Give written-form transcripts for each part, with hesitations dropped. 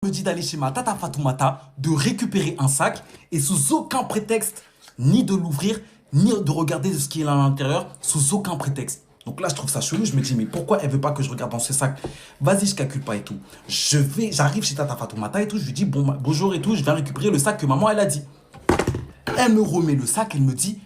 Me dit d'aller chez ma tata Fatoumata, de récupérer un sac et sous aucun prétexte, ni de l'ouvrir, ni de regarder ce qu'il y a à l'intérieur, sous aucun prétexte. Donc là, je trouve ça chelou. Je me dis, mais pourquoi elle veut pas que je regarde dans ce sac? Vas-y, je calcule pas et tout. J'arrive chez tata Fatoumata et tout. Je lui dis, bon, bonjour et tout. Je viens récupérer le sac que maman, elle a dit. Elle me remet le sac. Elle me dit,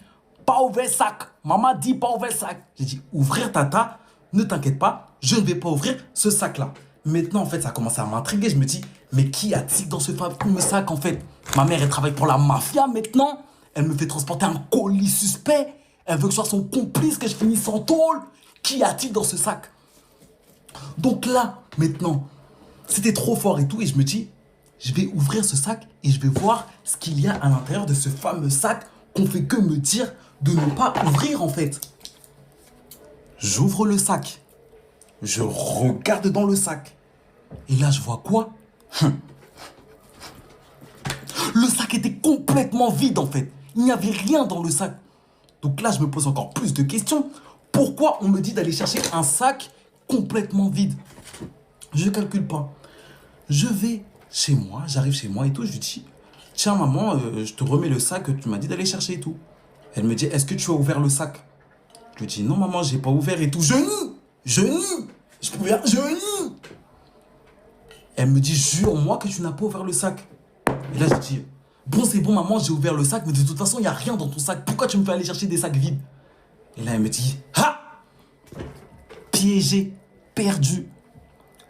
pas ouvert le sac. Maman dit, pas ouvert le sac. J'ai dit, ouvrir tata, ne t'inquiète pas, je ne vais pas ouvrir ce sac-là. Maintenant, en fait, ça a commencé à m'intriguer. Je me dis, mais qu'y a-t-il dans ce fameux sac, en fait? Ma mère, elle travaille pour la mafia maintenant. Elle me fait transporter un colis suspect. Elle veut que je sois son complice, que je finisse en tôle. Qu'y a-t-il dans ce sac? Donc là, maintenant, c'était trop fort et tout. Et je me dis, je vais ouvrir ce sac et je vais voir ce qu'il y a à l'intérieur de ce fameux sac qu'on fait que me dire de ne pas ouvrir, en fait. J'ouvre le sac. Je regarde dans le sac. Et là, je vois quoi? Le sac était complètement vide, en fait. Il n'y avait rien dans le sac. Donc là, je me pose encore plus de questions. Pourquoi on me dit d'aller chercher un sac complètement vide? Je ne calcule pas. Je vais chez moi, j'arrive chez moi et tout. Je lui dis, tiens maman, je te remets le sac que tu m'as dit d'aller chercher et tout. Elle me dit, est-ce que tu as ouvert le sac? Je lui dis, non maman, j'ai pas ouvert et tout. Je nie. Je nie. Elle me dit, jure-moi que tu n'as pas ouvert le sac. Et là, je dis, bon, c'est bon, maman, j'ai ouvert le sac, mais de toute façon, il n'y a rien dans ton sac. Pourquoi tu me fais aller chercher des sacs vides? Et là, elle me dit, ha! Piégé, perdu.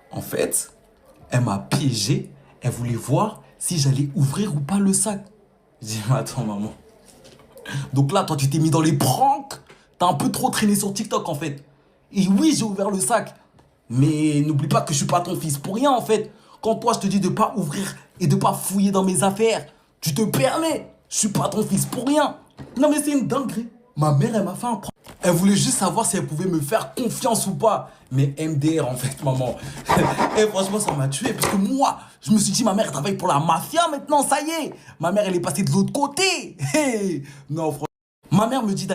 En fait, elle m'a piégé. Elle voulait voir si j'allais ouvrir ou pas le sac. Je dis, mais attends, maman. Donc là, toi, tu t'es mis dans les pranks. T'as un peu trop traîné sur TikTok, en fait. Et oui, j'ai ouvert le sac. Mais n'oublie pas que je suis pas ton fils pour rien, en fait. Quand toi, je te dis de pas ouvrir et de pas fouiller dans mes affaires, tu te permets. Je suis pas ton fils pour rien. Non, mais c'est une dinguerie. Ma mère, elle m'a fait un prank. Elle voulait juste savoir si elle pouvait me faire confiance ou pas. Mais MDR, en fait, maman. Et franchement, ça m'a tué. Parce que moi, je me suis dit, ma mère travaille pour la mafia maintenant, ça y est. Ma mère, elle est passée de l'autre côté. Non, franchement. Ma mère me dit